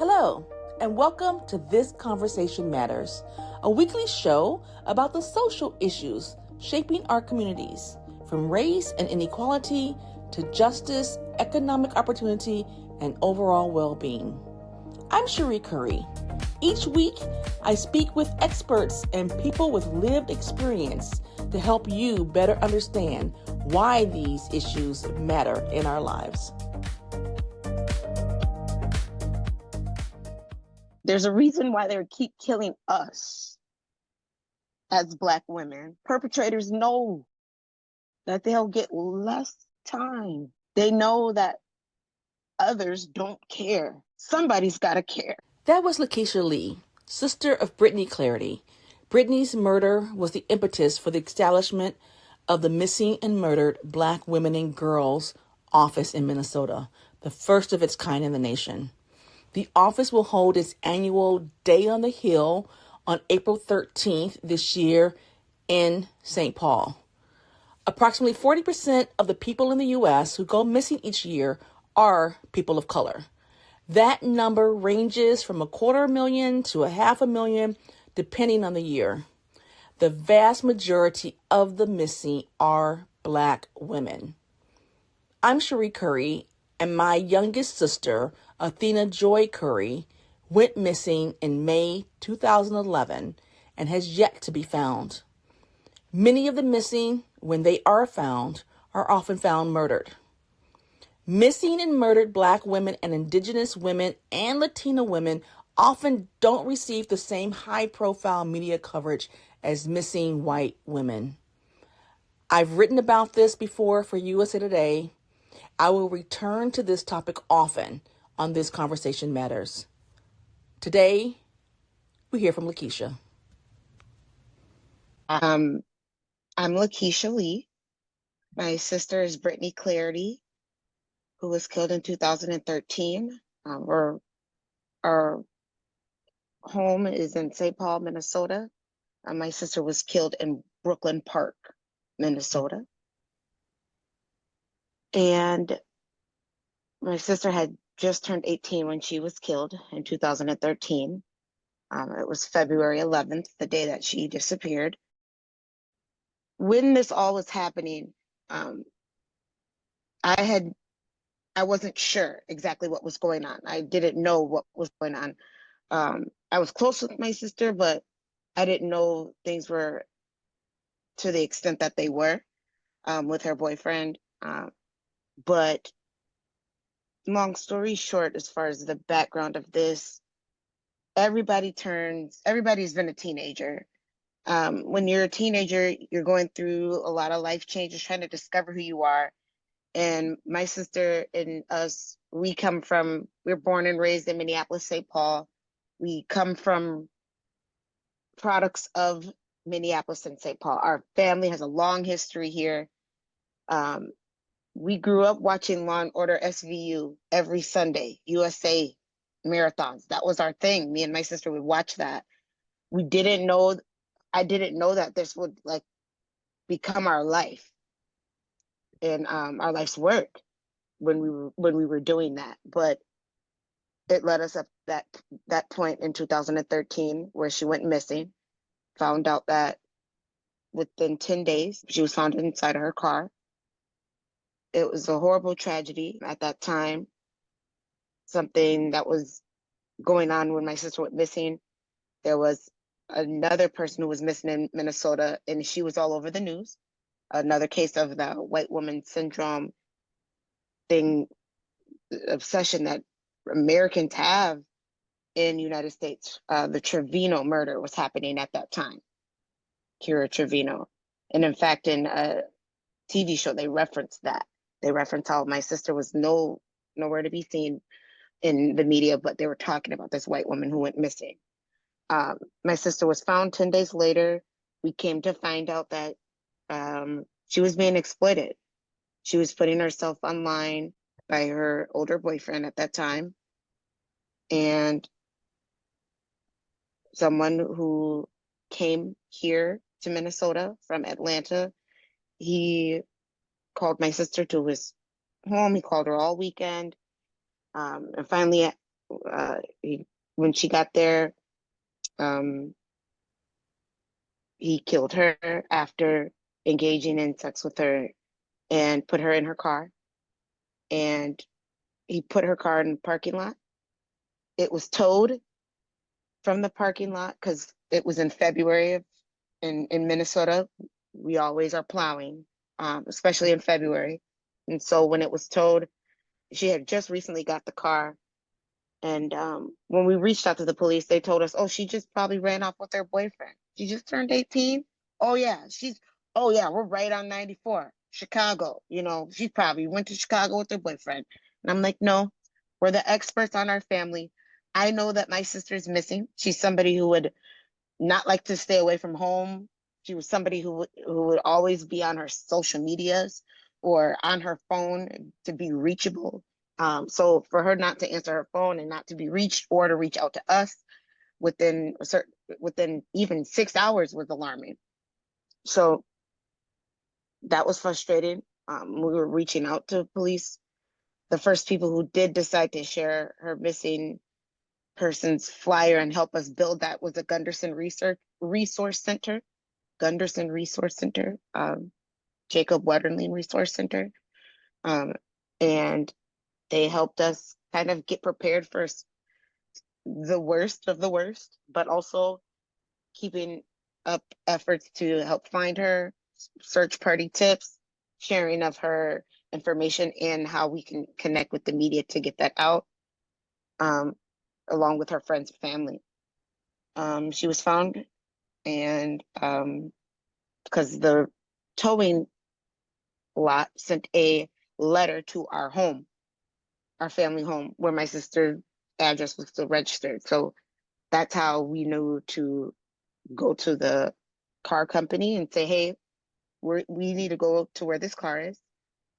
Hello, and welcome to This Conversation Matters, a weekly show about the social issues shaping our communities, from race and inequality to justice, economic opportunity, and overall well-being. I'm Cherie Curry. Each week, I speak with experts and people with lived experience to help you better understand why these issues matter in our lives. There's a reason why they keep killing us as Black women. Perpetrators know that they'll get less time. They know that others don't care. Somebody's got to care. That was Lakeisha Lee, sister of Brittany Clardy. Brittany's murder was the impetus for the establishment of the Missing and Murdered Black Women and Girls office in Minnesota, the first of its kind in the nation. The office will hold its annual Day on the Hill on April 13th this year in St. Paul. Approximately 40% of the people in the U.S. who go missing each year are people of color. That number ranges from 250,000 to 500,000, depending on the year. The vast majority of the missing are Black women. I'm Cherie Curry, and my youngest sister, Athena Joy Curry, went missing in May 2011 and has yet to be found. Many of the missing, when they are found, are often found murdered. Missing and murdered Black women and Indigenous women and Latina women often don't receive the same high-profile media coverage as missing white women. I've written about this before for USA Today. I will return to this topic often on This Conversation Matters. Today, we hear from Lakeisha. I'm Lakeisha Lee. My sister is Brittany Clardy, who was killed in 2013. Our home is in St. Paul, Minnesota. My sister was killed in Brooklyn Park, Minnesota. And my sister had just turned 18 when she was killed in 2013. It was February 11th, the day that she disappeared. When this all was happening, I wasn't sure exactly what was going on. I didn't know what was going on. I was close with my sister, but I didn't know things were to the extent that they were with her boyfriend. But long story short, as far as the background of this, everybody's been a teenager. When you're a teenager, you're going through a lot of life changes, trying to discover who you are. And my sister and us, we're born and raised in Minneapolis, St. Paul. We come from products of Minneapolis and St. Paul. Our family has a long history here. We grew up watching Law and Order SVU every Sunday, USA marathons. That was our thing. Me and my sister would watch that. I didn't know that this would become our life and our life's work when we were doing that. But it led us up that point in 2013 where she went missing. Found out that within 10 days she was found inside of her car. It was a horrible tragedy at that time. Something that was going on when my sister went missing. There was another person who was missing in Minnesota, and she was all over the news. Another case of the white woman syndrome obsession that Americans have in the United States. The Trevino murder was happening at that time. Kira Trevino. And in fact, in a TV show, they referenced that. They referenced how my sister was nowhere to be seen in the media, but they were talking about this white woman who went missing. My sister was found 10 days later. We came to find out that she was being exploited. She was putting herself online by her older boyfriend at that time. And someone who came here to Minnesota from Atlanta, he called my sister to his home. He called her all weekend. And finally, he, when she got there, um, he killed her after engaging in sex with her and put her in her car. And he put her car in the parking lot. It was towed from the parking lot because it was in February in Minnesota. We always are plowing, especially in February. And so when it was towed, she had just recently got the car. And when we reached out to the police, they told us, oh, she just probably ran off with her boyfriend. She just turned 18. Oh, yeah. Oh, yeah, we're right on 94, Chicago. You know, she probably went to Chicago with her boyfriend. And I'm like, no, we're the experts on our family. I know that my sister's missing. She's somebody who would not like to stay away from home. She was somebody who would always be on her social medias or on her phone to be reachable. So for her not to answer her phone and not to be reached or to reach out to us within even 6 hours was alarming. So that was frustrating. We were reaching out to police. The first people who did decide to share her missing persons flyer and help us build that was the Gunderson Resource Center, Gunderson Resource Center, Jacob Wetterling Resource Center. And they helped us kind of get prepared for the worst of the worst, but also keeping up efforts to help find her, search party tips, sharing of her information, and how we can connect with the media to get that out, along with her friends and family. She was found, and because the towing lot sent a letter to our home, our family home, where my sister's address was still registered. So that's how we knew to go to the car company and say, hey, we need to go to where this car is.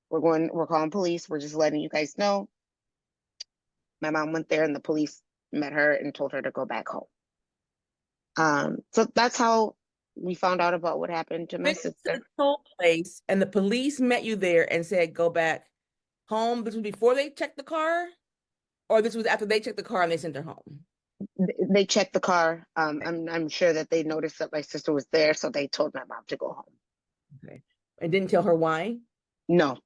We're calling police. We're just letting you guys know. My mom went there and the police met her and told her to go back home. So that's how we found out about what happened to my Been to the sister. toll place and the police met you there and said, go back home. This was before they checked the car, or this was after they checked the car and they sent her home? They checked the car. I'm sure that they noticed that my sister was there, so they told my mom to go home. Okay. And didn't tell her why? No,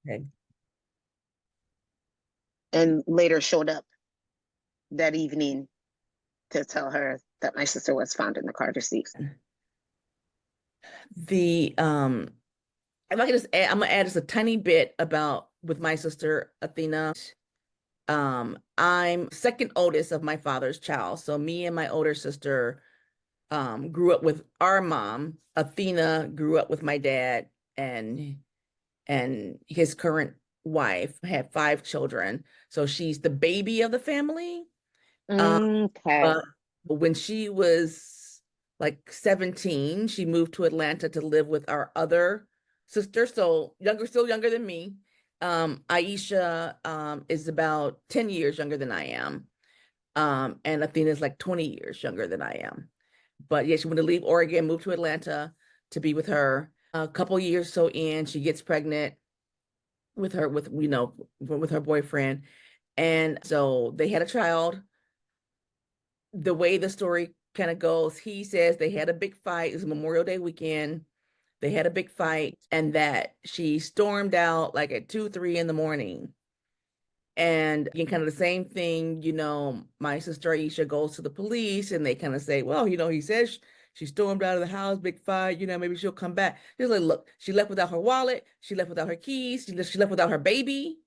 Okay. and later showed up that evening to tell her that my sister was found in the car deceased. The if I could just add, I'm gonna add just a tiny bit about with my sister Athena. I'm second oldest of my father's child. So me and my older sister grew up with our mom. Athena grew up with my dad and his current wife, had 5 children. So she's the baby of the family. Um, Okay. but when she was like 17, she moved to Atlanta to live with our other sister, so younger, still younger than me. Aisha is about 10 years younger than I am. And Athena is like 20 years younger than I am. But yeah, she wanted to leave Oregon, move to Atlanta to be with her. A couple years so in, she gets pregnant with her, with her boyfriend. And so they had a child. The way the story kind of goes, he says they had a big fight. It was Memorial Day weekend. They had a big fight, and that she stormed out like at 2, 3 in the morning. And again, kind of the same thing, my sister Aisha goes to the police and they kind of say, well, he says she stormed out of the house, big fight, maybe she'll come back. Just like, look, she left without her wallet, she left without her keys, she left without her baby,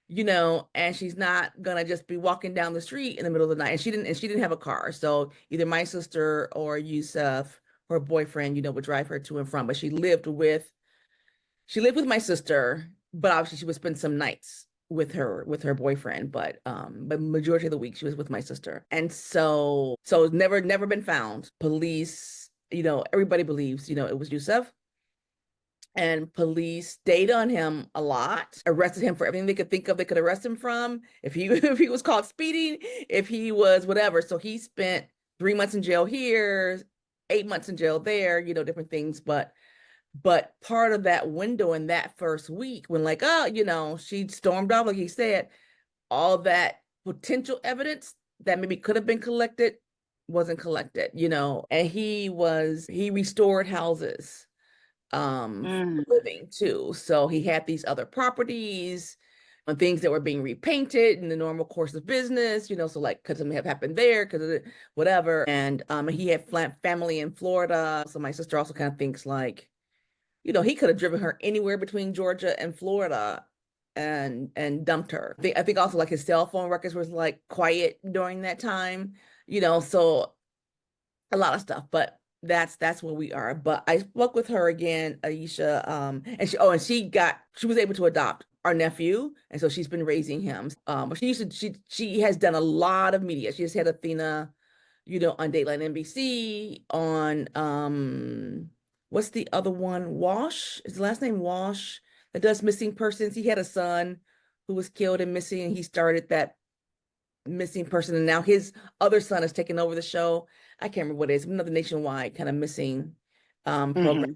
and she's not gonna just be walking down the street in the middle of the night. And she didn't have a car. So either my sister or Yusuf, her boyfriend, would drive her to and from. But she lived with my sister, but obviously she would spend some nights with her boyfriend. But majority of the week she was with my sister. And so it's never been found. Police, everybody believes, it was Yusuf. And police stayed on him a lot, arrested him for everything they could think of, they could arrest him from. If he if he was caught speeding, if he was whatever. So he spent 3 months in jail here, 8 months in jail there, different things. But part of that window in that first week, when like, oh, she stormed off, like he said, all that potential evidence that maybe could have been collected wasn't collected, and he restored houses for living too. So he had these other properties and things that were being repainted in the normal course of business, so like because something have happened there, because of whatever. And he had family in Florida. So my sister also kind of thinks like, he could have driven her anywhere between Georgia and Florida and dumped her. I think also like his cell phone records was like quiet during that time, so a lot of stuff, but that's where we are. But I spoke with her again, Aisha, and she was able to adopt our nephew, and so she's been raising him. But she has done a lot of media. She just had Athena, on Dateline NBC, on what's the other one? Wash, is the last name Wash, that does missing persons. He had a son who was killed and missing, and he started that missing person, and now his other son has taken over the show. I can't remember what it is, another nationwide kind of missing program,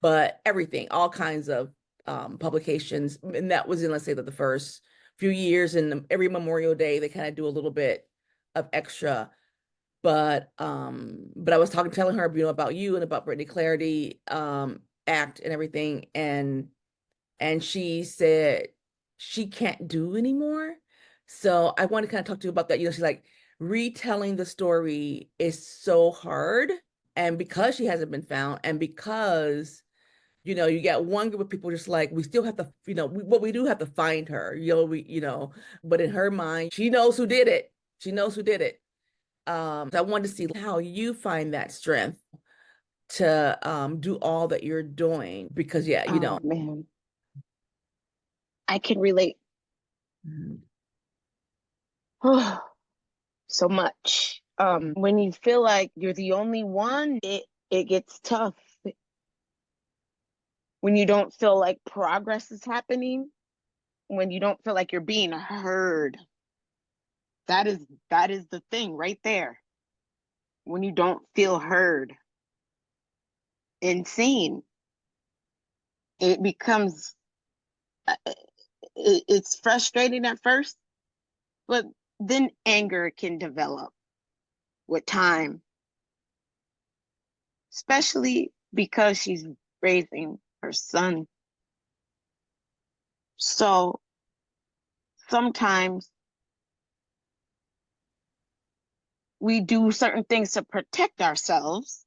but everything, all kinds of publications. And that was in, let's say, that the first few years, and every Memorial Day they kind of do a little bit of extra. But I was telling her, about you and about Brittany Clardy Act and everything, and she said she can't do anymore. So I want to kind of talk to you about that. She's like, retelling the story is so hard. And because she hasn't been found, and because, you get one group of people just like, we still have to, we do have to find her, but in her mind, she knows who did it. She knows who did it. So I wanted to see how you find that strength to do all that you're doing, because man, I can relate so much. When you feel like you're the only one, it gets tough. When you don't feel like progress is happening, when you don't feel like you're being heard, that is the thing right there. When you don't feel heard and seen, it becomes it's frustrating at first, but then anger can develop with time, especially because she's raising her son. So sometimes we do certain things to protect ourselves.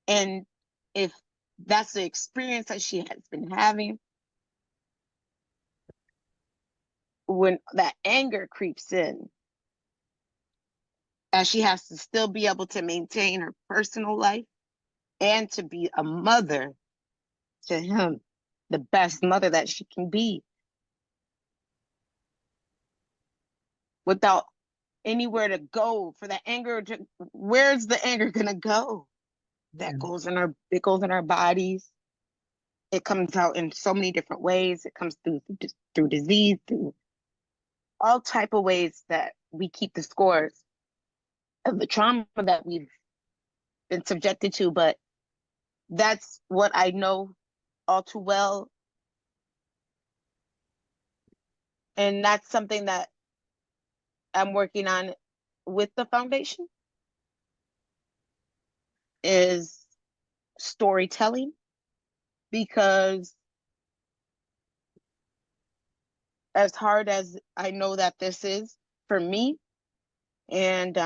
And if that's the experience that she has been having, when that anger creeps in, as she has to still be able to maintain her personal life and to be a mother to him, the best mother that she can be, without anywhere to go for the anger where's the anger gonna go? That goes in it goes in our bodies. It comes out in so many different ways. It comes through disease, through all type of ways that we keep the scores of the trauma that we've been subjected to. But that's what I know all too well. And that's something that I'm working on with the foundation, is storytelling, because as hard as I know that this is for me, and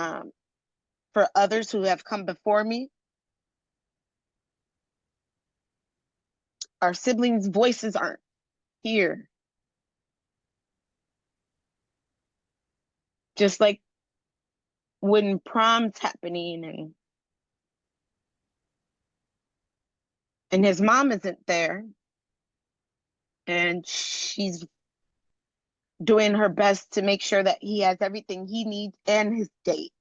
for others who have come before me, our siblings' voices aren't here. Just like when prom's happening and his mom isn't there, and she's doing her best to make sure that he has everything he needs and his date,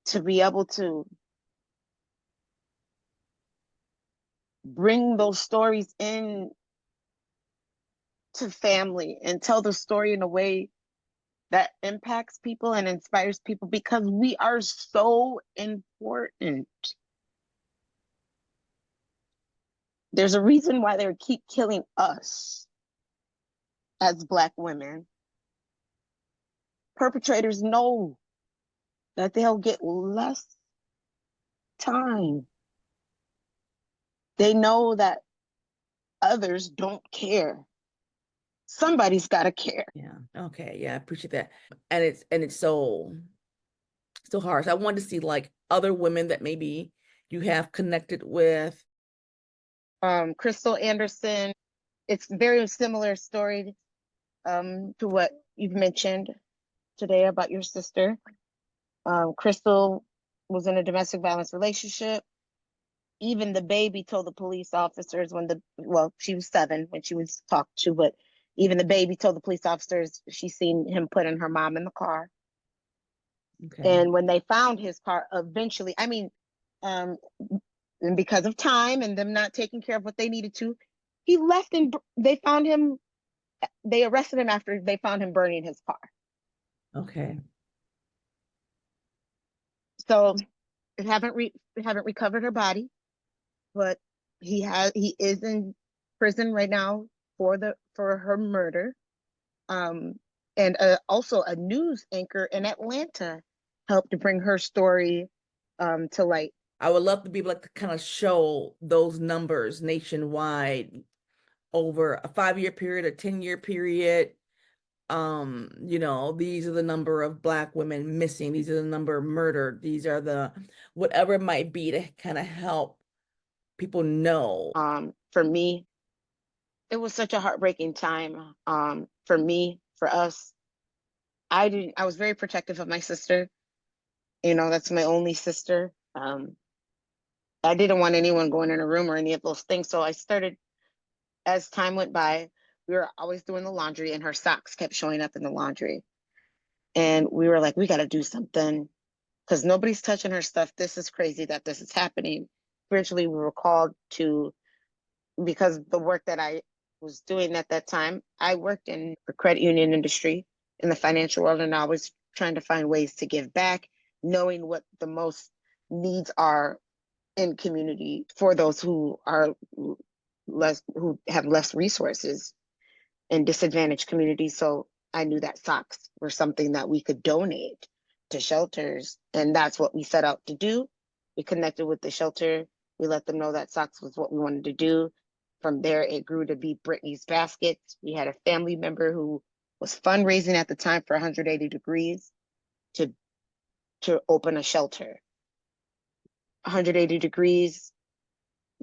to be able to bring those stories in to family and tell the story in a way that impacts people and inspires people, because we are so important. There's a reason why they keep killing us. as Black women, perpetrators know that they'll get less time. They know that others don't care. Somebody's got to care. Yeah. Okay. Yeah, I appreciate that. And it's so hard. So I wanted to see like other women that maybe you have connected with. Crystal Anderson, it's very similar story to what you've mentioned today about your sister. Crystal was in a domestic violence relationship. Even the baby told the police officers she was 7 when she was talked to, but even the baby told the police officers she seen him putting her mom in the car. Okay. And when they found his car, eventually, I mean, and because of time and them not taking care of what they needed to, he left and they arrested him after they found him burning his car. Okay. So they haven't recovered her body, but he is in prison right now for her murder. And also a news anchor in Atlanta helped to bring her story to light. I would love to be able to kind of show those numbers nationwide over a 5-year period, a 10-year period. These are the number of Black women missing. These are the number murdered. These are the whatever it might be to kind of help people know. For me, it was such a heartbreaking time. For me, for us, I was very protective of my sister. That's my only sister. I didn't want anyone going in a room or any of those things. So I started, as time went by, we were always doing the laundry and her socks kept showing up in the laundry. And we were like, we got to do something because nobody's touching her stuff. This is crazy that this is happening. Eventually, we were called to, because the work that I was doing at that time, I worked in the credit union industry in the financial world, and I was trying to find ways to give back, knowing what the most needs are in community for those who have less resources in disadvantaged communities. So I knew that socks were something that we could donate to shelters, and that's what we set out to do. We connected with the shelter. We let them know that socks was what we wanted to do. From there, it grew to be Brittany's Baskets. We had a family member who was fundraising at the time for 180 Degrees to open a shelter. 180 Degrees,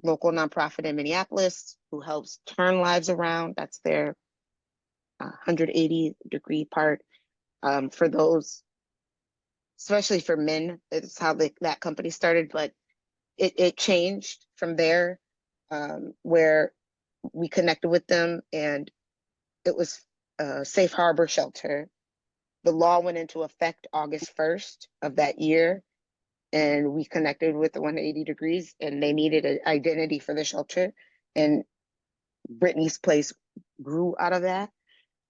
local nonprofit in Minneapolis, who helps turn lives around. That's their 180 degree part. For those, especially for men, it's how that company started, but it changed from there, where we connected with them, and it was a safe harbor shelter. The law went into effect August 1st of that year, and we connected with the 180 Degrees, and they needed an identity for the shelter, and Brittany's Place grew out of that.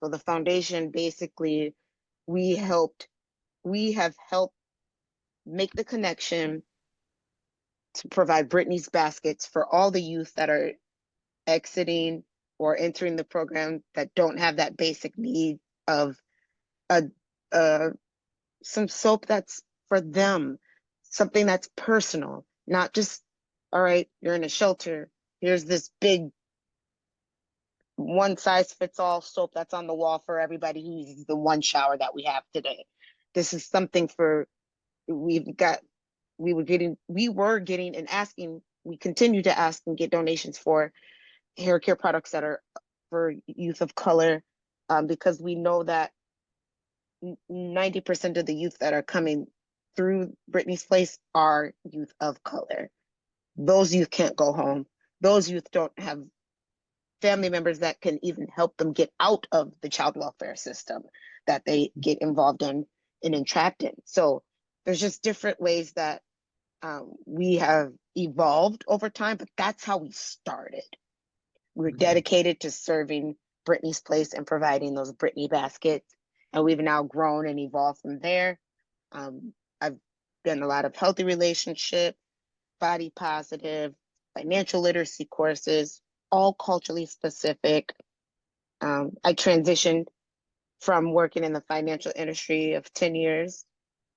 So the foundation, basically, we have helped make the connection to provide Brittany's Baskets for all the youth that are exiting or entering the program that don't have that basic need of a some soap that's for them, something that's personal, not just, all right, you're in a shelter, here's this big one size fits all soap that's on the wall for everybody who uses the one shower that we have today. This is something for, we were getting and asking, we continue to ask and get donations for hair care products that are for youth of color, because we know that 90% of the youth that are coming through Brittany's Place are youth of color. Those youth can't go home. Those youth don't have family members that can even help them get out of the child welfare system that they get involved in and entrapped in. So there's just different ways that we have evolved over time, but that's how we started. We're dedicated to serving Brittany's Place and providing those Brittany baskets. And we've now grown and evolved from there. I've done a lot of healthy relationship, body positive, financial literacy courses, all culturally specific. I transitioned from working in the financial industry of 10 years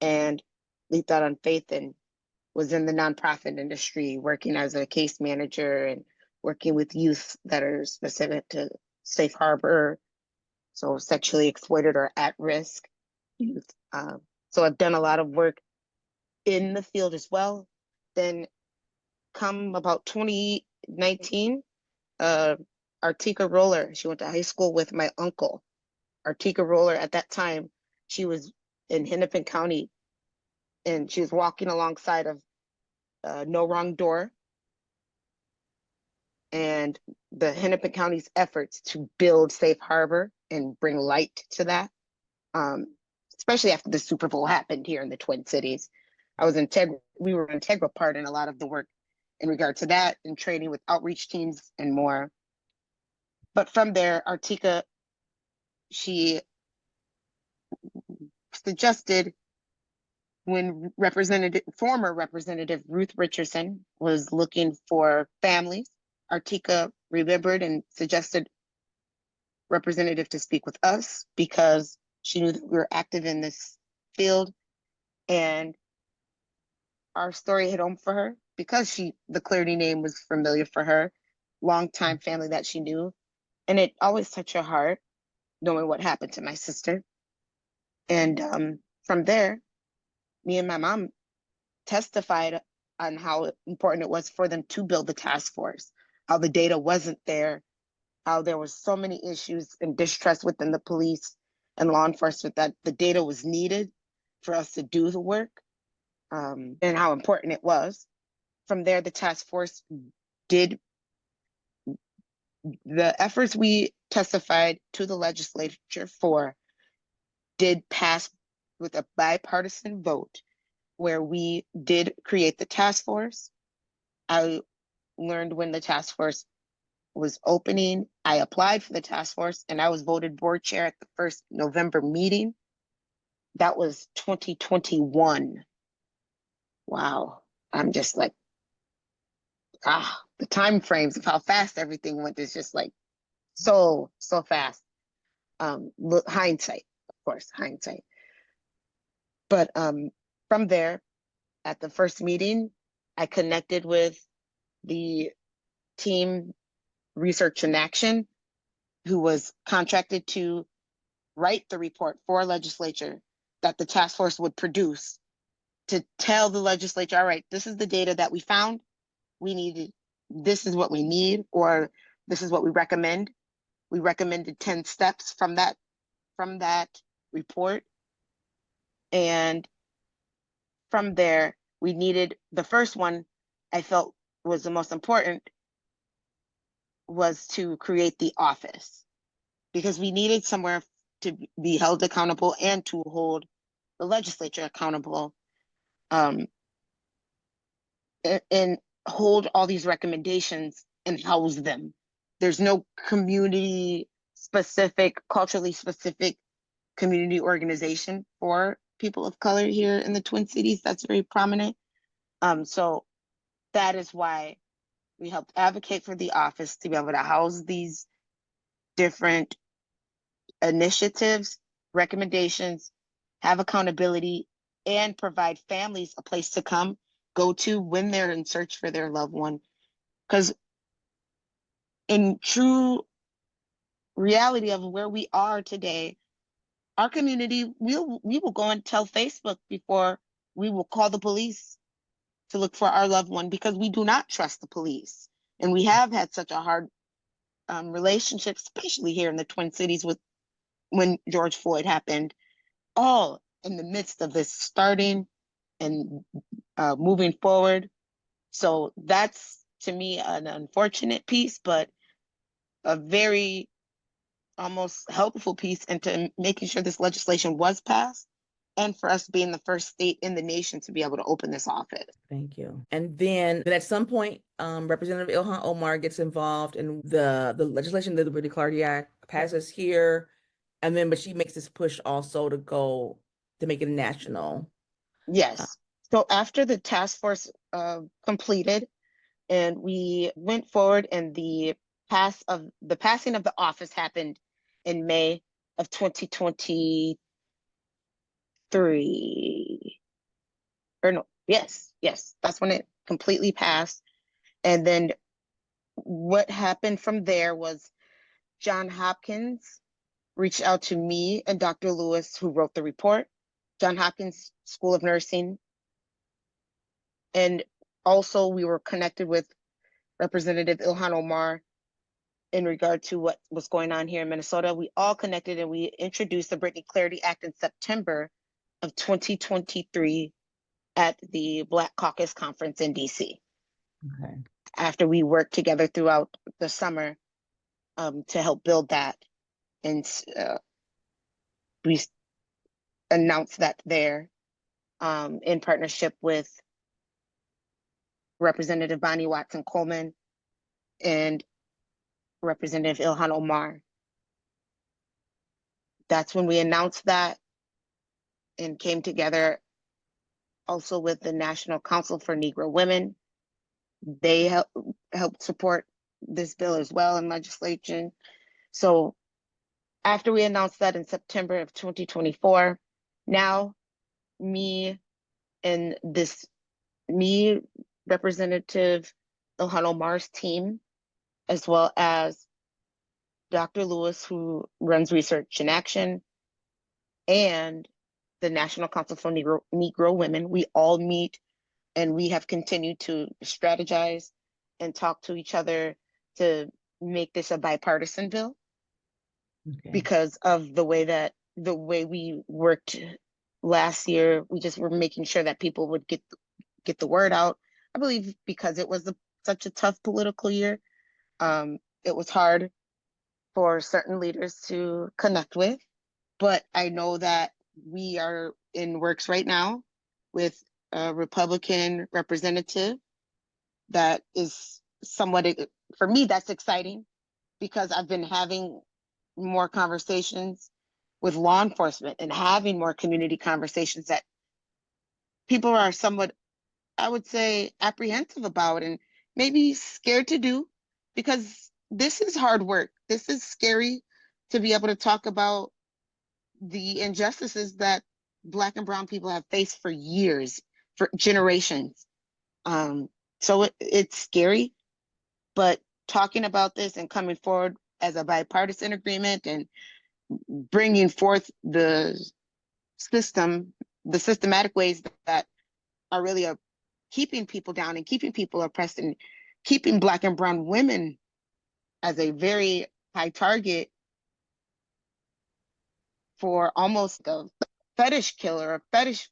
and leaped out on faith and was in the nonprofit industry, working as a case manager and working with youth that are specific to safe harbor, so sexually exploited or at risk youth. So I've done a lot of work in the field as well. Then come about 2019, Artika Roller, she went to high school with my uncle. Artika Roller at that time, she was in Hennepin County and she was walking alongside of No Wrong Door and the Hennepin County's efforts to build safe harbor and bring light to that, especially after the Super Bowl happened here in the Twin Cities. We were an integral part in a lot of the work in regard to that and training with outreach teams and more. But from there, Artika, she suggested when former Representative Ruth Richardson was looking for families, Artika remembered and suggested representative to speak with us because she knew that we were active in this field and our story hit home for her because the Clardy name was familiar for her, longtime family that she knew. And it always touched her heart knowing what happened to my sister. And from there, me and my mom testified on how important it was for them to build the task force, how the data wasn't there, how there was so many issues and distrust within the police and law enforcement that the data was needed for us to do the work, and how important it was. From there, the task force did the efforts we testified to the legislature for did pass with a bipartisan vote where we did create the task force. I learned when the task force was opening. I applied for the task force and I was voted board chair at the first November meeting. That was 2021. Wow. I'm just like, the time frames of how fast everything went is just like so fast. Hindsight, of course, hindsight. But from there, at the first meeting, I connected with the team Research and Action, who was contracted to write the report for legislature that the task force would produce to tell the legislature, all right, this is the data that we found. This is what we need, or this is what we recommend. We recommended 10 steps from that report. And from there, we needed the first one I felt was the most important was to create the office because we needed somewhere to be held accountable and to hold the legislature accountable, and hold all these recommendations and house them. There's no community specific, culturally specific community organization for people of color here in the Twin Cities that's very prominent. So that is why we helped advocate for the office to be able to house these different initiatives, recommendations, have accountability, and provide families a place to go to when they're in search for their loved one. Because in true reality of where we are today, our community, we will go and tell Facebook before we will call the police to look for our loved one because we do not trust the police. And we have had such a hard relationship, especially here in the Twin Cities with when George Floyd happened, all in the midst of this starting and moving forward. So that's, to me, an unfortunate piece, but a very almost helpful piece into making sure this legislation was passed and for us being the first state in the nation to be able to open this office. Thank you. And then at some point, Representative Ilhan Omar gets involved in the legislation that the Brittany Clardy Act passes here. And then, but she makes this push also to make it national. Yes. So after the task force completed and we went forward and the passing of the office happened in May of 2023. Or no, yes, that's when it completely passed. And then what happened from there was John Hopkins reached out to me and Dr. Lewis, who wrote the report, John Hopkins School of Nursing. And also we were connected with Representative Ilhan Omar in regard to what was going on here in Minnesota. We all connected and we introduced the Brittany Clardy Act in September of 2023 at the Black Caucus Conference in DC. Okay. After we worked together throughout the summer to help build that. And we announced that there in partnership with Representative Bonnie Watson Coleman and Representative Ilhan Omar. That's when we announced that and came together also with the National Council for Negro Women. They helped support this bill as well in legislation. So after we announced that in September of 2024, now me, Representative Ilhan Omar's team, as well as Dr. Lewis, who runs Research in Action, and the National Council for Negro Women, we all meet and we have continued to strategize and talk to each other to make this a bipartisan bill. Okay. Because of the way we worked last year, we just were making sure that people would get the word out. I believe because it was such a tough political year, it was hard for certain leaders to connect with. But I know that we are in works right now with a Republican representative that is somewhat, for me, that's exciting because I've been having more conversations with law enforcement and having more community conversations that people are somewhat, I would say, apprehensive about and maybe scared to do, because this is hard work. This is scary to be able to talk about the injustices that Black and Brown people have faced for years, for generations. So it's scary, but talking about this and coming forward as a bipartisan agreement and bringing forth the systematic ways that are really keeping people down and keeping people oppressed and keeping Black and Brown women as a very high target for almost a fetish killer, a fetish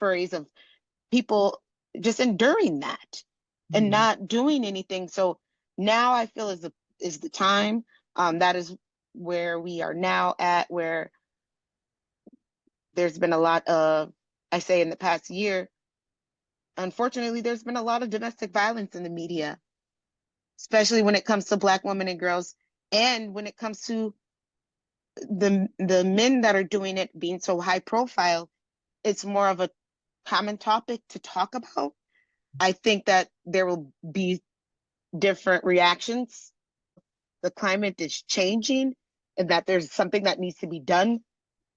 phrase of people just enduring that and not doing anything. So now I feel is the time. That is where we are now at, where there's been a lot of, I say in the past year, unfortunately, there's been a lot of domestic violence in the media, especially when it comes to Black women and girls, and when it comes to the men that are doing it being so high profile. It's more of a common topic to talk about. I think that there will be different reactions. The climate is changing and that there's something that needs to be done.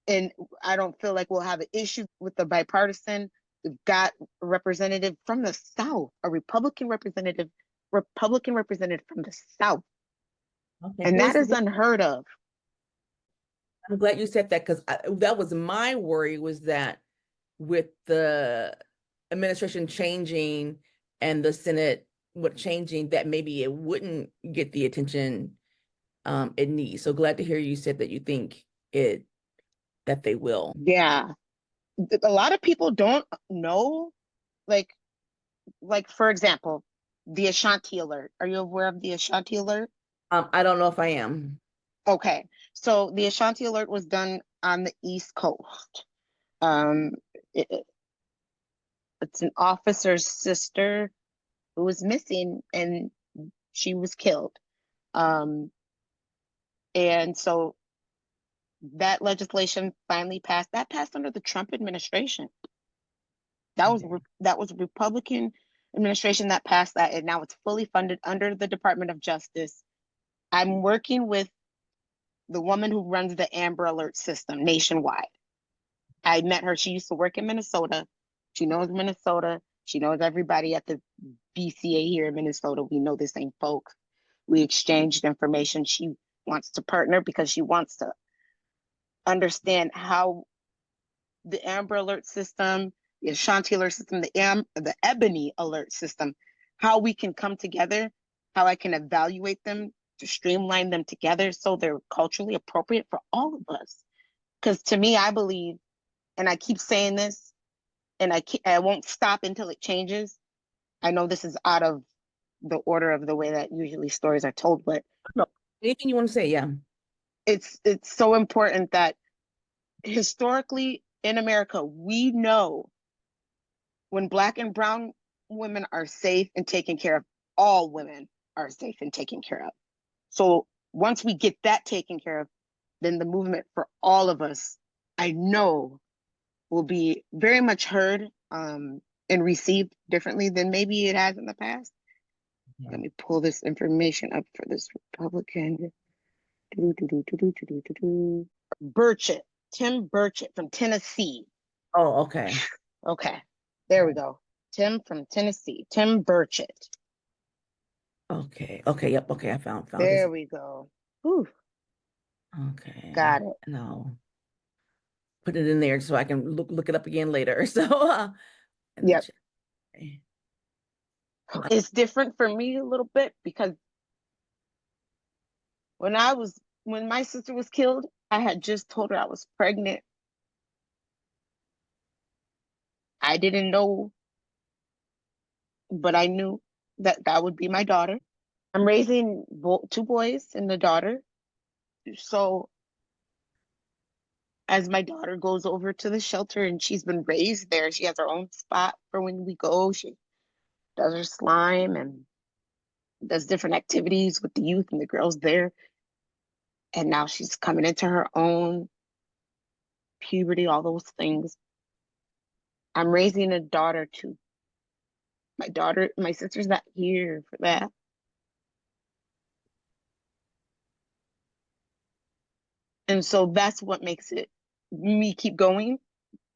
And I don't feel like we'll have an issue with the bipartisan. We've got a representative from the South, a Republican representative from the South. Okay, and that is unheard of. I'm glad you said that, because that was my worry, was that with the administration changing and the Senate changing, that maybe it wouldn't get the attention it needs. So glad to hear you said that you think that they will. Yeah. A lot of people don't know, like for example, the Ashanti alert. Are you aware of the Ashanti alert? I don't know if I am. Okay. So the Ashanti alert was done on the East Coast. It's an officer's sister who was missing and she was killed. And so that legislation finally passed. That passed under the Trump administration. That was a Republican administration that passed that, and now it's fully funded under the Department of Justice. I'm working with the woman who runs the Amber Alert system nationwide. I met her. She used to work in Minnesota. She knows Minnesota. She knows everybody at the BCA here in Minnesota. We know the same folks. We exchanged information. She wants to partner because she wants to understand how the Amber Alert system, the Ashanti Alert system, the Ebony Alert system, how we can come together, how I can evaluate them to streamline them together so they're culturally appropriate for all of us. Because to me, I believe, and I keep saying this, and I won't stop until it changes. I know this is out of the order of the way that usually stories are told, but No, anything you want to say? Yeah. it's so important that historically in America, we know when Black and brown women are safe and taken care of, all women are safe and taken care of. So once we get that taken care of, then the movement for all of us, I know, will be very much heard and received differently than maybe it has in the past. Yeah. Let me pull this information up for this Republican. Burchett, Tim Burchett from Tennessee. Oh, okay. Okay, there we go. Tim from Tennessee, Tim Burchett. Okay. Okay. Yep. Okay. I found There this. we go. Whew, Okay. got it. No, put it in there so I can look it up again later. So, in the Yep. chat. Okay. It's different for me a little bit because when my sister was killed, I had just told her I was pregnant. I didn't know, but I knew that that would be my daughter. I'm raising two boys and a daughter. So as my daughter goes over to the shelter and she's been raised there, she has her own spot for when we go. She does her slime and does different activities with the youth and the girls there. And now she's coming into her own puberty, all those things. I'm raising a daughter too. My sister's not here for that. And so that's what makes it me keep going.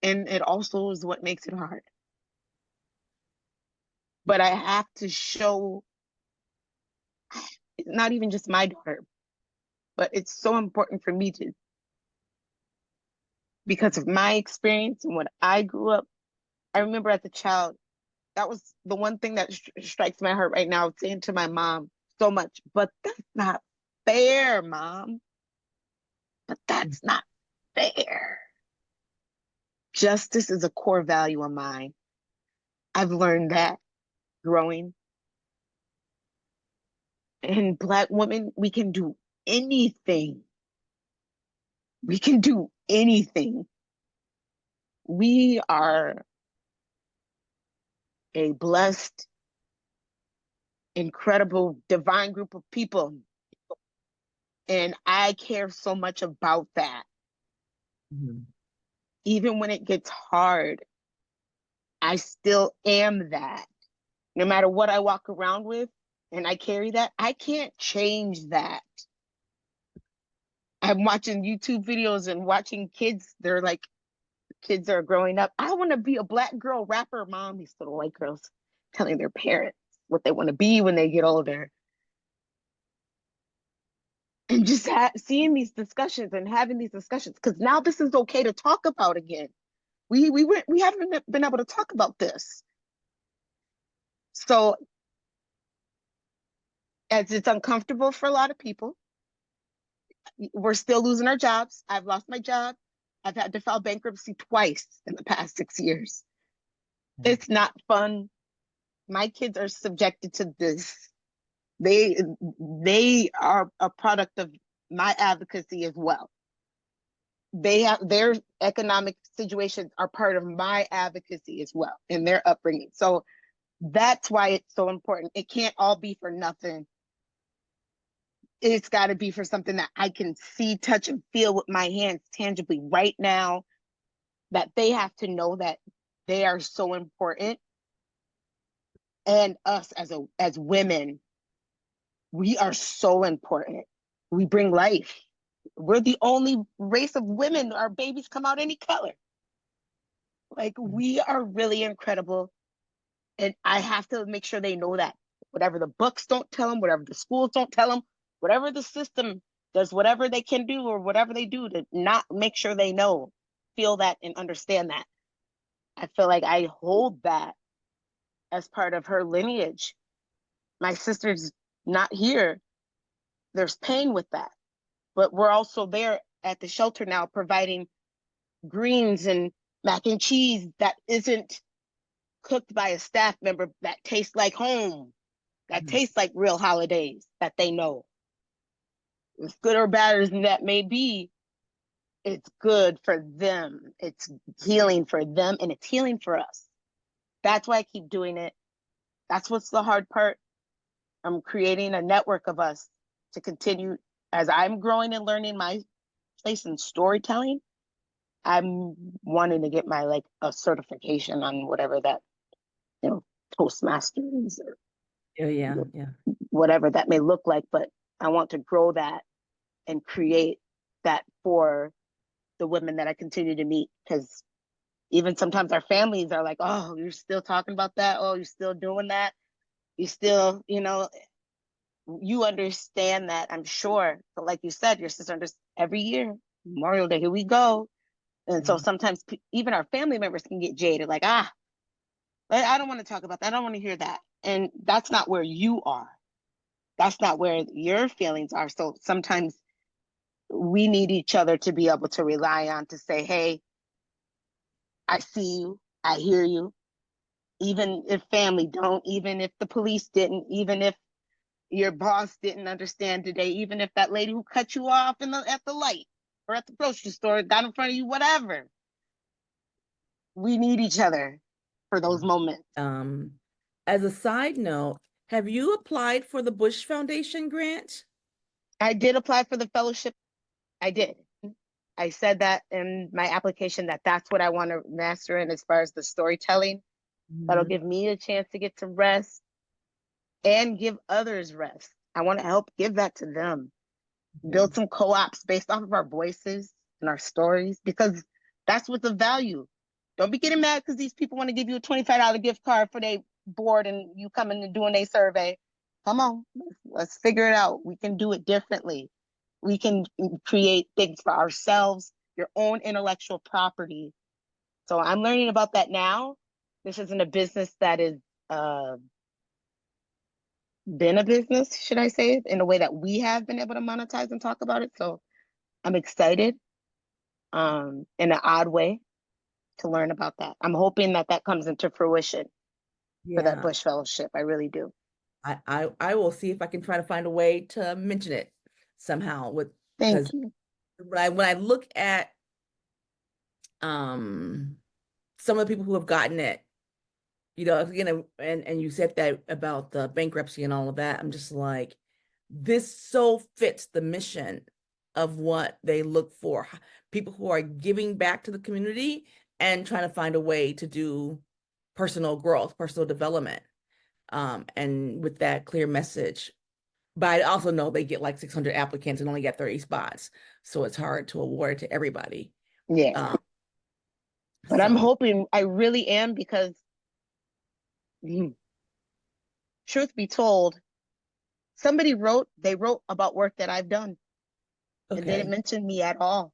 And it also is what makes it hard. But I have to show, it's not even just my daughter, but it's so important for me to, because of my experience and what I grew up. I remember as a child, that was the one thing that strikes my heart right now, saying to my mom so much, but that's not fair, Mom. But that's not fair. Justice is a core value of mine. I've learned that growing. And Black women, we can do anything. We can do anything. We are a blessed, incredible, divine group of people. And I care so much about that. Mm-hmm. Even when it gets hard, I still am that. No matter what I walk around with and I carry that, I can't change that. I'm watching YouTube videos and watching kids. They're like, kids are growing up. I want to be a Black girl rapper, Mom. These little white girls telling their parents what they want to be when they get older. And just seeing these discussions and having these discussions, because now this is okay to talk about again. We haven't been able to talk about this. So as it's uncomfortable for a lot of people, we're still losing our jobs. I've lost my job. I've had to file bankruptcy twice in the past 6 years. It's not fun. My kids are subjected to this. They are a product of my advocacy as well. They have their economic situations are part of my advocacy as well in their upbringing. So that's why it's so important. It can't all be for nothing. It's got to be for something that I can see, touch, and feel with my hands tangibly right now, that they have to know that they are so important. And us as women, we are so important. We bring life. We're the only race of women. Our babies come out any color. Like, we are really incredible. And I have to make sure they know that. Whatever the books don't tell them, whatever the schools don't tell them, whatever the system does, whatever they can do or whatever they do to not make sure they know, feel that and understand that. I feel like I hold that as part of her lineage. My sister's not here. There's pain with that. But we're also there at the shelter now providing greens and mac and cheese that isn't cooked by a staff member, that tastes like home, that tastes like real holidays that they know. As good or bad as that may be, it's good for them. It's healing for them and it's healing for us. That's why I keep doing it. That's what's the hard part. I'm creating a network of us to continue as I'm growing and learning my place in storytelling. I'm wanting to get my like a certification on whatever that, you know, Toastmasters or Yeah. whatever that may look like, but I want to grow that and create that for the women that I continue to meet, because even sometimes our families are like, oh, you're still talking about that, oh, you're still doing that, you still, you know, you understand that, I'm sure. But like you said, your sister understands. Every year, Memorial Day, here we go. And so sometimes even our family members can get jaded, like, I don't want to talk about that, I don't want to hear that. And that's not where you are. That's not where your feelings are. So sometimes we need each other to be able to rely on, to say, hey, I see you, I hear you. Even if family don't, even if the police didn't, even if your boss didn't understand today, even if that lady who cut you off at the light or at the grocery store got in front of you, whatever. We need each other for those moments. As a side note, have you applied for the Bush Foundation grant? I did apply for the fellowship. I did. I said that in my application that that's what I want to master in as far as the storytelling. That'll give me a chance to get to rest and give others rest. I want to help give that to them. Build some co-ops based off of our voices and our stories, because that's what's of value. Don't be getting mad because these people want to give you a $25 gift card for their board and you coming and doing a survey. Come on, let's figure it out. We can do it differently. We can create things for ourselves, your own intellectual property. So I'm learning about that now. This isn't a business that is been a business, should I say, in a way that we have been able to monetize and talk about it. So I'm excited in an odd way to learn about that. I'm hoping that that comes into fruition for that Bush Fellowship. I really do. I will see if I can try to find a way to mention it somehow Thank you. When I look at some of the people who have gotten it, you know, again, and you said that about the bankruptcy and all of that, I'm just like, this so fits the mission of what they look for. People who are giving back to the community and trying to find a way to do personal growth, personal development, and with that clear message. But I also know they get like 600 applicants and only get 30 spots, so it's hard to award it to everybody. Yeah. But I'm hoping, I really am, because truth be told, they wrote about work that I've done. Okay. And they didn't mention me at all.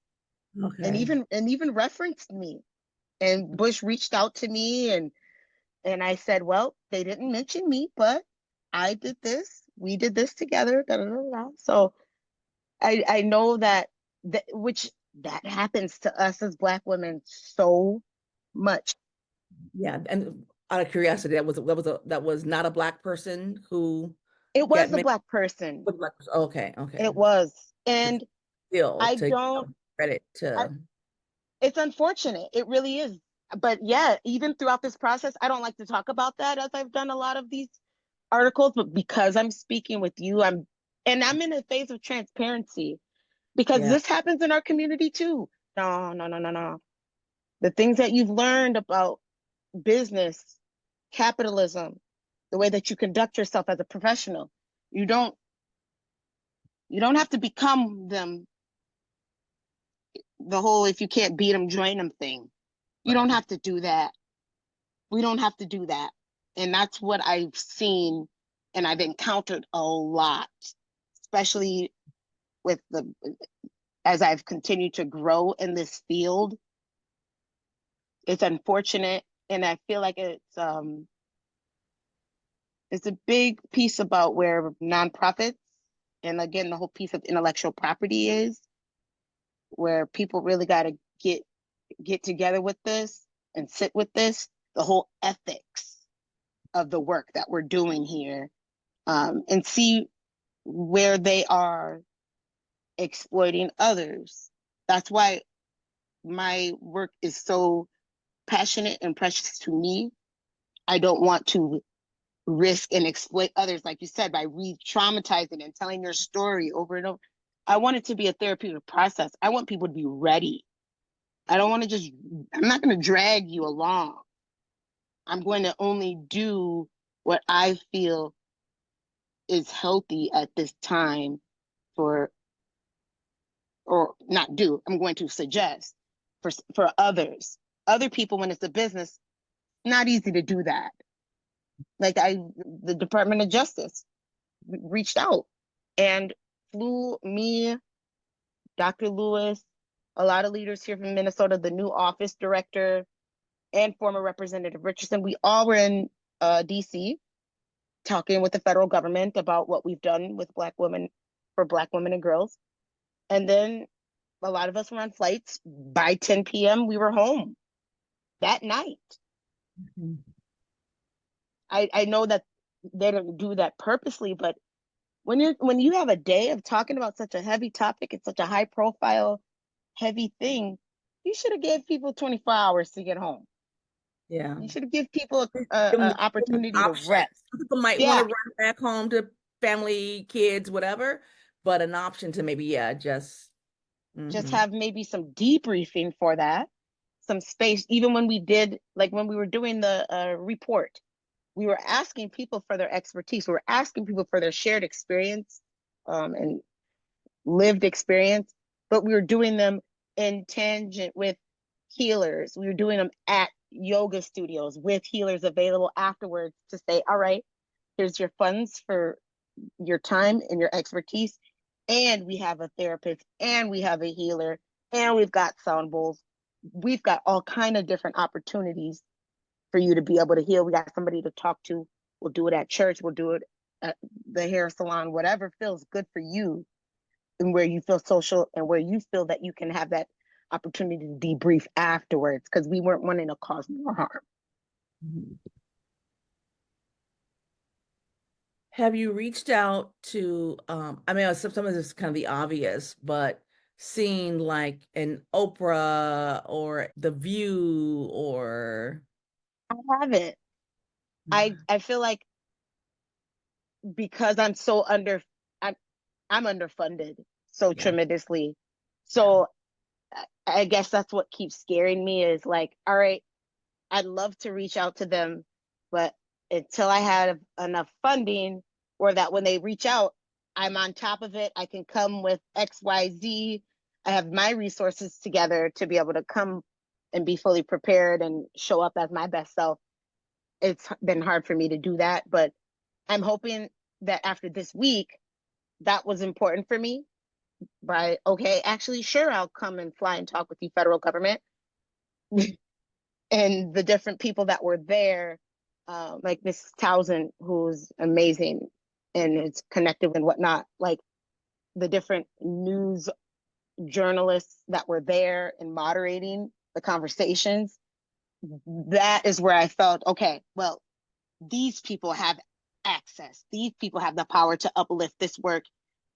Okay. And even referenced me. And Bush reached out to me and I said, well, they didn't mention me, but I did this. We did this together. Da, da, da, da. So I know that that happens to us as Black women so much. Yeah, and out of curiosity, that was not a Black person who It was a Black person. Okay. It was. And still I to don't credit to it's unfortunate. It really is. But yeah, even throughout this process, I don't like to talk about that, as I've done a lot of these articles, but because I'm speaking with you, I'm in a phase of transparency, because this happens in our community too. No. The things that you've learned about business, capitalism, the way that you conduct yourself as a professional, you don't have to become them the whole if you can't beat them, join them thing. You don't have to do that. We don't have to do that. And that's what I've seen and I've encountered a lot, especially with as I've continued to grow in this field. It's unfortunate, and I feel like it's a big piece about where nonprofits, and again, the whole piece of intellectual property is, where people really got to get together with this and sit with this, the whole ethics of the work that we're doing here, and see where they are exploiting others. That's why my work is so passionate and precious to me. I don't want to risk and exploit others, like you said, by re-traumatizing and telling their story over and over. I want it to be a therapeutic process. I want people to be ready. I don't want to I'm not going to drag you along. I'm going to only do what I feel is healthy at this time or not do. I'm going to suggest for others. Other people, when it's a business, not easy to do that. Like the Department of Justice reached out and flew me, Dr. Lewis, a lot of leaders here from Minnesota, the new office director, and former Representative Richardson. We all were in DC talking with the federal government about what we've done with Black women, for Black women and girls. And then a lot of us were on flights. By 10 p.m., we were home that night. Mm-hmm. I know that they don't do that purposely, but when you have a day of talking about such a heavy topic, it's such a high profile, heavy thing, you should have gave people 24 hours to get home. Yeah. You should have given people an opportunity to rest. People might want to run back home to family, kids, whatever, but an option to maybe, just have maybe some debriefing for that, some space. Even when we did, like when we were doing the report, we were asking people for their expertise. We were asking people for their shared experience and lived experience, but we were doing them in tangent with healers. We were doing them at yoga studios with healers available afterwards to say, all right, here's your funds for your time and your expertise. And we have a therapist, and we have a healer, and we've got sound bowls. We've got all kind of different opportunities for you to be able to heal. We got somebody to talk to. We'll do it at church. We'll do it at the hair salon, whatever feels good for you and where you feel social and where you feel that you can have that opportunity to debrief afterwards, because we weren't wanting to cause more harm. Mm-hmm. Have you reached out to, I mean, some of this is kind of the obvious, but seeing like an Oprah or The View or... I haven't. I feel like because I'm so I'm underfunded so tremendously. So I guess that's what keeps scaring me is like, all right, I'd love to reach out to them, but until I have enough funding, or that when they reach out, I'm on top of it. I can come with X, Y, Z. I have my resources together to be able to come and be fully prepared and show up as my best self. It's been hard for me to do that, but I'm hoping that after this week, that was important for me. By, okay, actually, sure, I'll come and fly and talk with the federal government. And the different people that were there, like Mrs. Townsend, who's amazing and is connected and whatnot, like the different news journalists that were there and moderating the conversations, that is where I felt, okay, well, these people have access. These people have the power to uplift this work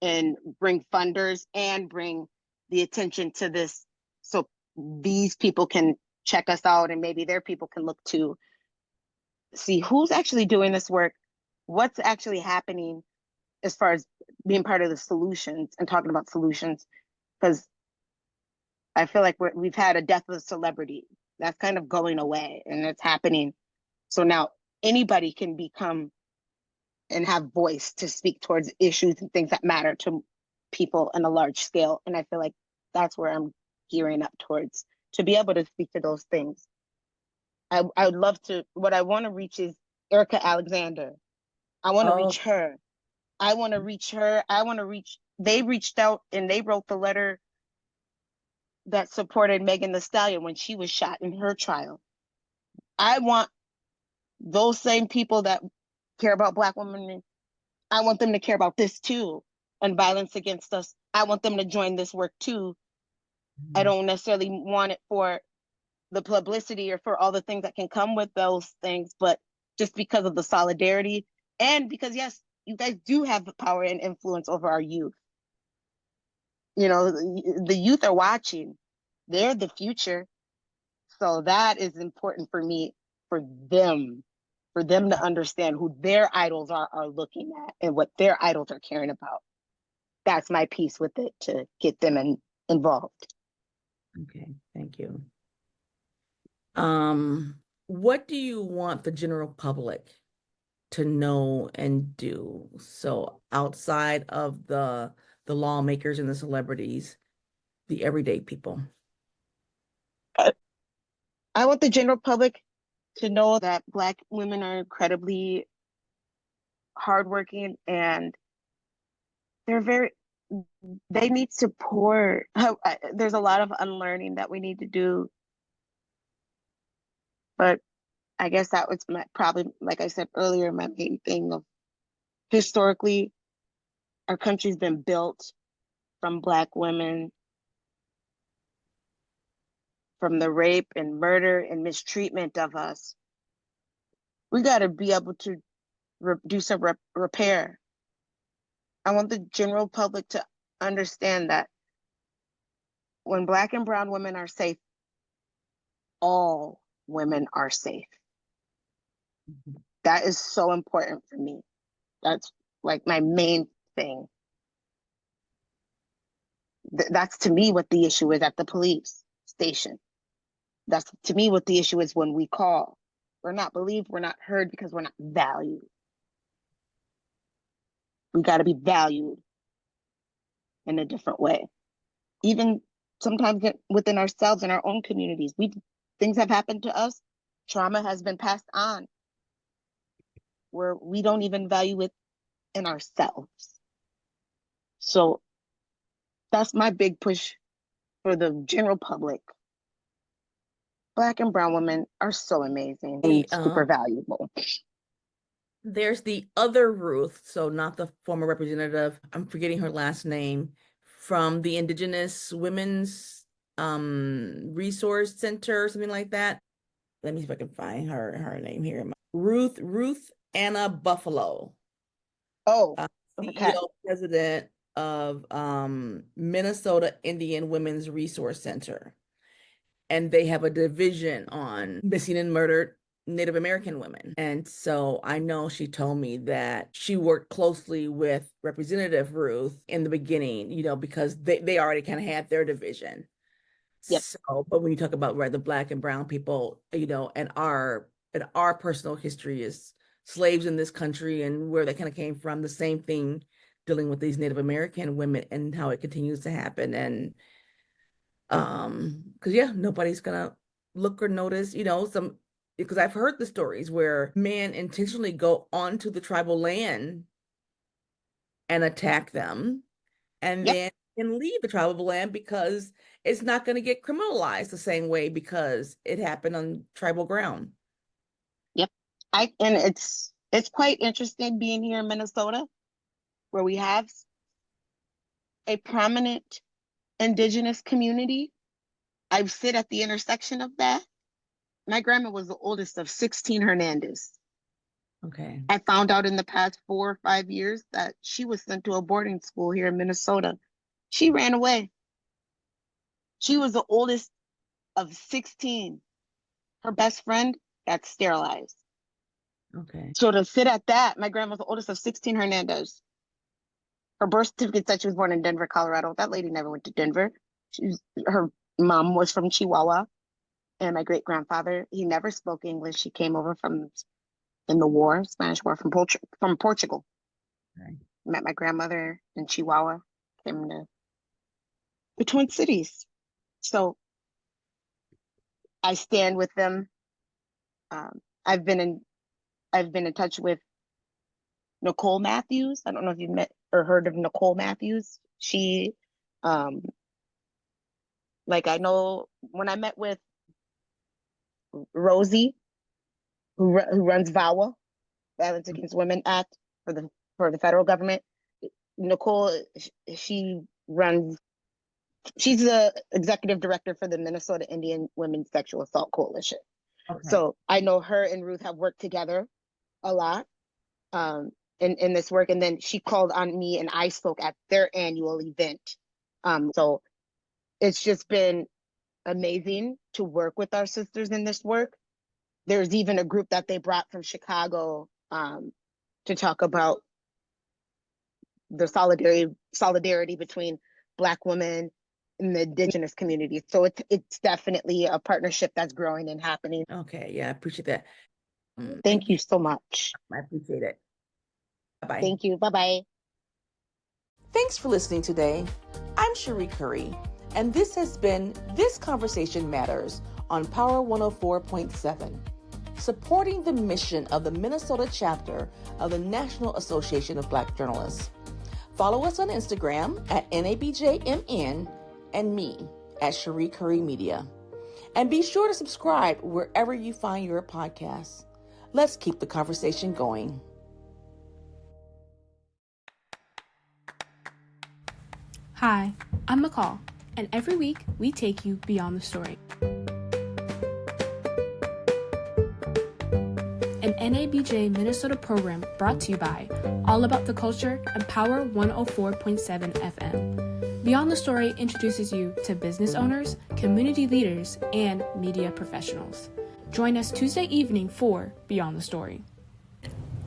and bring funders and bring the attention to this. So these people can check us out, and maybe their people can look to see who's actually doing this work, what's actually happening as far as being part of the solutions and talking about solutions. Because I feel like we've had a death of a celebrity that's kind of going away, and it's happening. So now anybody can become and have voice to speak towards issues and things that matter to people on a large scale. And I feel like that's where I'm gearing up towards, to be able to speak to those things. I would love to, what I want to reach is Erica Alexander. I want to Oh, reach her. I want to reach her. I want to reach, they reached out and they wrote the letter that supported Megan Thee Stallion when she was shot in her trial. I want those same people that care about Black women, I want them to care about this too, and violence against us. I want them to join this work too. I don't necessarily want it for the publicity or for all the things that can come with those things, but just because of the solidarity, and because, yes, you guys do have the power and influence over our youth. You know, the youth are watching. They're the future. So that is important for me, for them to understand who their idols are looking at and what their idols are caring about. That's my piece with it, to get them involved. okay. Thank you. What do you want the general public to know and do? So outside of the lawmakers and the celebrities, the everyday people. I want the general public to know that Black women are incredibly hardworking, and they need support. There's a lot of unlearning that we need to do, but I guess that was probably, like I said earlier, my main thing of, historically, our country's been built from Black women, from the rape and murder and mistreatment of us. We got to be able to do some repair. I want the general public to understand that when Black and brown women are safe, all women are safe. That is so important for me. That's like my main thing. That's to me what the issue is at the police station. That's to me what the issue is when we call. We're not believed, we're not heard because we're not valued. We got to be valued in a different way. Even sometimes within ourselves, in our own communities, things have happened to us. Trauma has been passed on where we don't even value it in ourselves. So that's my big push for the general public. Black and brown women are so amazing and super valuable. There's the other Ruth, so not the former representative, I'm forgetting her last name, from the Indigenous Women's Resource Center or something like that. Let me see if I can find her name here. Ruth Anna Buffalo. Oh, okay. CEO president of Minnesota Indian Women's Resource Center. And they have a division on missing and murdered Native American women. And so I know she told me that she worked closely with Representative Ruth in the beginning, because they already kind of had their division. Yep. So, but when you talk about the Black and brown people, and our personal history as slaves in this country and where that kind of came from, the same thing dealing with these Native American women and how it continues to happen. And because nobody's gonna look or notice, because I've heard the stories where men intentionally go onto the tribal land and attack them and Yep. then can leave the tribal land because it's not going to get criminalized the same way because it happened on tribal ground. Yep. And it's quite interesting being here in Minnesota, where we have a prominent Indigenous community. I sit at the intersection of that. My grandma was the oldest of 16 Hernandez. Okay. I found out in the past 4 or 5 years that she was sent to a boarding school here in Minnesota. She ran away. She was the oldest of 16. Her best friend got sterilized. Okay. So to sit at that, my grandma's the oldest of 16 Hernandez. Her birth certificate said she was born in Denver, Colorado. That lady never went to Denver. Her mom was from Chihuahua. And my great grandfather, he never spoke English. He came over in the war, Spanish War, from Portugal. Okay. Met my grandmother in Chihuahua, came to the Twin Cities. So I stand with them. I've been in touch with Nicole Matthews. I don't know if you've met or heard of Nicole Matthews. She, like, I know when I met with Rosie, who runs VAWA, Violence Against Women Act for the federal government. Nicole, she's the executive director for the Minnesota Indian Women's Sexual Assault Coalition. Okay. So I know her and Ruth have worked together a lot in this work. And then she called on me and I spoke at their annual event. So it's just been amazing to work with our sisters in this work. There's even a group that they brought from Chicago to talk about the solidarity between Black women in the Indigenous communities. So it's definitely a partnership that's growing and happening. Okay, yeah, I appreciate that. Thank you so much. I appreciate it. Bye-bye. Thank you. Bye-bye. Thanks for listening today. I'm Cherie Curry, and this has been This Conversation Matters on Power 104.7, supporting the mission of the Minnesota chapter of the National Association of Black Journalists. Follow us on Instagram at NABJMN and me at Cherie Curry Media. And be sure to subscribe wherever you find your podcasts. Let's keep the conversation going. Hi, I'm McCall, and every week we take you beyond the story. An NABJ Minnesota program brought to you by All About the Culture and Power 104.7 FM. Beyond the Story introduces you to business owners, community leaders, and media professionals. Join us Tuesday evening for Beyond the Story.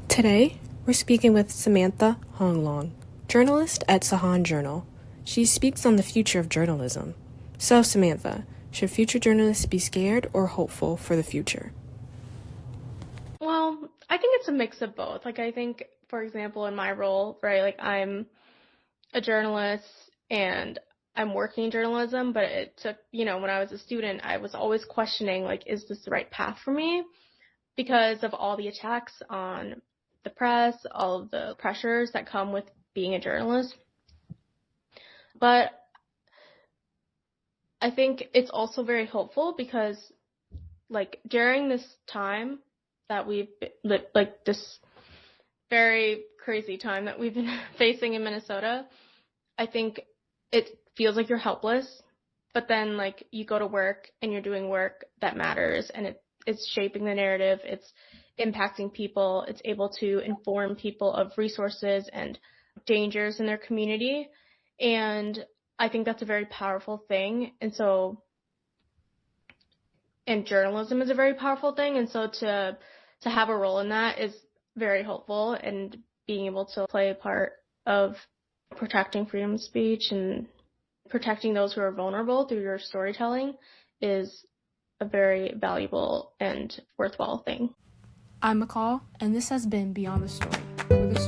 Today, we're speaking with Samantha Honglong, journalist at Sahan Journal. She speaks on the future of journalism. So, Samantha, should future journalists be scared or hopeful for the future? Well, I think it's a mix of both. Like, I think, for example, in my role, right, like I'm a journalist and I'm working in journalism, but it took, when I was a student, I was always questioning, like, is this the right path for me? Because of all the attacks on the press, all of the pressures that come with being a journalist. But I think it's also very hopeful because, like, during this time that we've been, like, this very crazy time that we've been facing in Minnesota, I think it feels like you're helpless, but then, like, you go to work and you're doing work that matters, and it's shaping the narrative, it's impacting people, it's able to inform people of resources and dangers in their community, and I think that's a very powerful thing, and journalism is a very powerful thing, and so to have a role in that is very hopeful, and being able to play a part of protecting freedom of speech and protecting those who are vulnerable through your storytelling is a very valuable and worthwhile thing. I'm McCall, and this has been Beyond the Story, where the